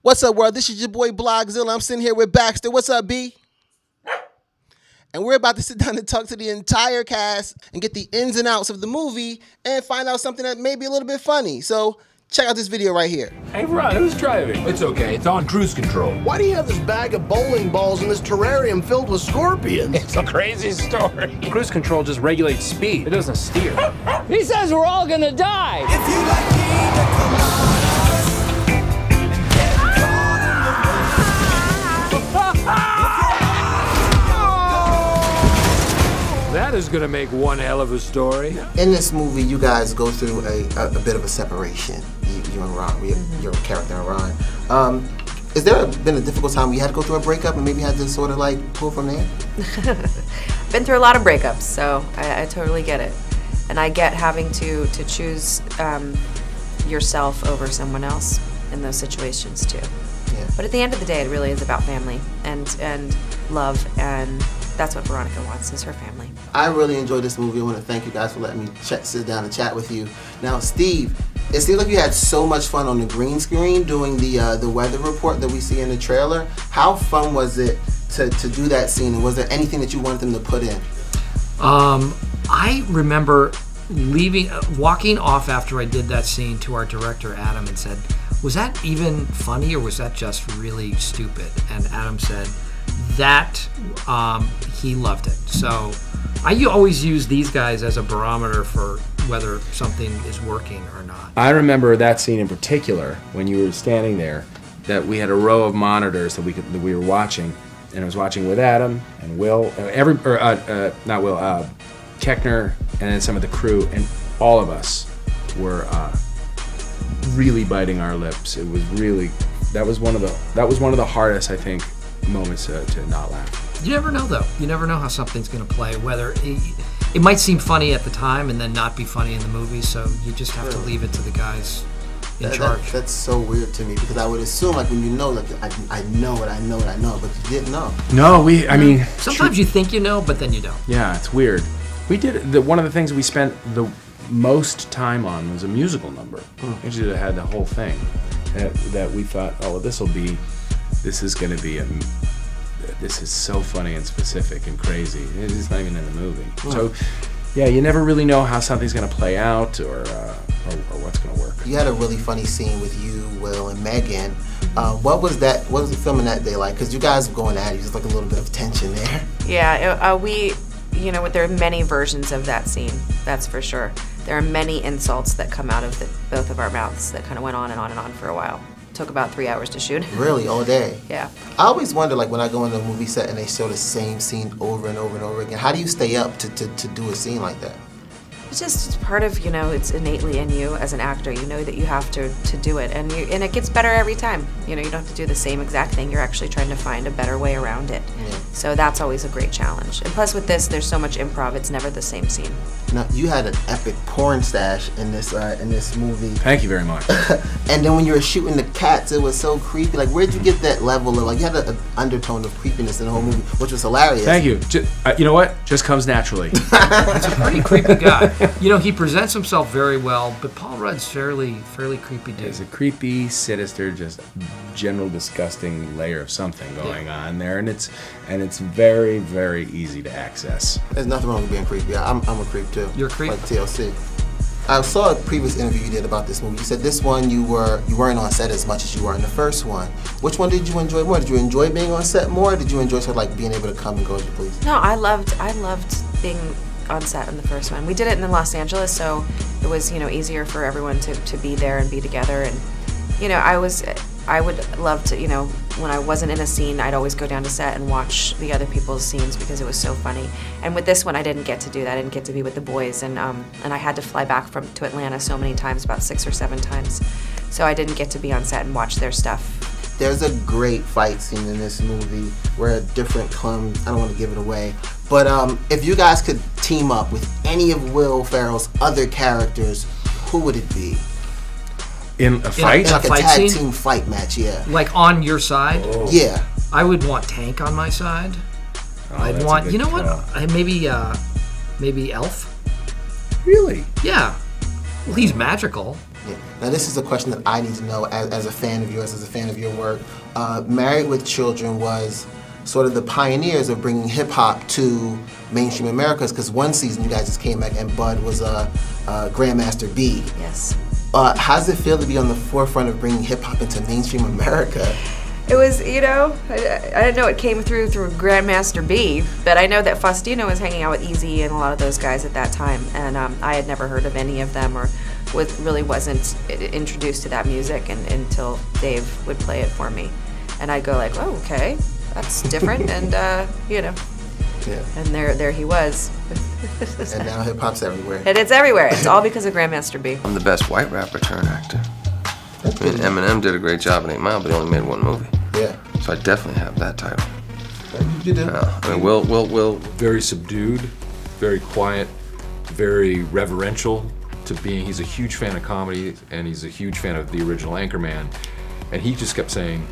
What's up, world? This is your boy Blogzilla. I'm sitting here with Baxter. What's up, B? And we're about to sit down and talk to the entire cast and get the ins and outs of the movie and find out something that may be a little bit funny. So check out this video right here. Hey, Ron, who's driving? It's okay. It's on cruise control. Why do you have this bag of bowling balls in this terrarium filled with scorpions? It's a crazy story. Cruise control just regulates speed. It doesn't steer. He says we're all gonna die. If you like pina coladas and getting caught That is gonna make one hell of a story. In this movie, you guys go through a bit of a separation. You and Ron, your character and Ron. Is there been a difficult time where you had to go through a breakup and maybe had to sort of like pull from there? Been through a lot of breakups, so I totally get it. And I get having to choose yourself over someone else in those situations too. Yeah. But at the end of the day, it really is about family and love, and that's what Veronica wants, is her family. I really enjoyed this movie. I want to thank you guys for letting me sit down and chat with you. Now, Steve, it seems like you had so much fun on the green screen doing the weather report that we see in the trailer. How fun was it to do that scene, and was there anything that you wanted them to put in? I remember walking off after I did that scene to our director, Adam, and said, was that even funny or was that just really stupid? And Adam said that he loved it. So I always use these guys as a barometer for whether something is working or not. I remember that scene in particular when you were standing there, that we had a row of monitors that we were watching, and I was watching with Adam and Will, not Will, Keckner, and then some of the crew, and all of us were really biting our lips. It was really, that was one of the hardest, I think, moments to not laugh. You never know, though. You never know how something's going to play, whether it might seem funny at the time and then not be funny in the movie, so you just have to leave it to the guys in charge. That's so weird to me, because I would assume, like, when you know, like, I know what I know, but you didn't know. No, I mean... Sometimes you think you know, but then you don't. Yeah, it's weird. We did, one of the things we spent the most time on was a musical number. Actually, had the whole thing that we thought, oh, well, this is going to be this is so funny and specific and crazy. It's not even in the movie. So, yeah, you never really know how something's going to play out or what's going to work. You had a really funny scene with you, Will, and Megan. What was the filming that day like? Because you guys were going at it, just like a little bit of tension there. Yeah, there are many versions of that scene, that's for sure. There are many insults that come out of both of our mouths that kind of went on and on and on for a while. Took about 3 hours to shoot. Really, all day? Yeah. I always wonder, like, when I go into a movie set and they show the same scene over and over and over again, how do you stay up to do a scene like that? It's just part of, it's innately in you as an actor. You know that you have to do it, and it gets better every time. You don't have to do the same exact thing. You're actually trying to find a better way around it. Yeah. So that's always a great challenge. And plus with this, there's so much improv, it's never the same scene. Now, you had an epic porn stash in this movie. Thank you very much. And then when you were shooting the cats, it was so creepy. Like, where'd you get that level of, like, you had an undertone of creepiness in the whole movie, which was hilarious. Thank you. You know what? Just comes naturally. He's a pretty creepy guy. He presents himself very well, but Paul Rudd's fairly creepy dude. There's a creepy, sinister, just general disgusting layer of something going on there, and it's very, very easy to access. There's nothing wrong with being creepy. I'm a creep too. You're a creep? Like TLC. I saw a previous interview you did about this movie. You said this one you weren't on set as much as you were in the first one. Which one did you enjoy more? Did you enjoy being on set more, or did you enjoy sort of like being able to come and go as you please? No, I loved being on set in the first one. We did it in Los Angeles, so it was easier for everyone to be there and be together. And I would love to, when I wasn't in a scene, I'd always go down to set and watch the other people's scenes because it was so funny. And with this one, I didn't get to do that. I didn't get to be with the boys, and I had to fly back to Atlanta so many times, about 6 or 7 times. So I didn't get to be on set and watch their stuff. There's a great fight scene in this movie where a different I don't want to give it away, but if you guys could team up with any of Will Ferrell's other characters, who would it be? In a fight? Like a tag team fight match, yeah. Like on your side? Oh. Yeah. I would want Tank on my side. I'd want, maybe Elf. Really? Yeah. Well, he's magical. Yeah. Now this is a question that I need to know as a fan of yours, as a fan of your work. Married with Children was sort of the pioneers of bringing hip hop to mainstream America, because one season you guys just came back and Bud was a Grandmaster B. Yes. How does it feel to be on the forefront of bringing hip hop into mainstream America? It was, you know, I didn't know it came through Grandmaster B, but I know that Faustino was hanging out with Easy and a lot of those guys at that time, and I had never heard of any of them or really wasn't introduced to that music until Dave would play it for me. And I'd go like, oh, okay, that's different, and, you know. Yeah. And there he was. And now hip hop's everywhere. And it's everywhere. It's all because of Grandmaster B. I'm the best white rapper turned actor. I mean, Eminem did a great job in 8 Mile, but he only made 1 movie. Yeah. So I definitely have that title. You do. I mean, Will. Very subdued, very quiet, very reverential to he's a huge fan of comedy, and he's a huge fan of the original Anchorman. And he just kept saying,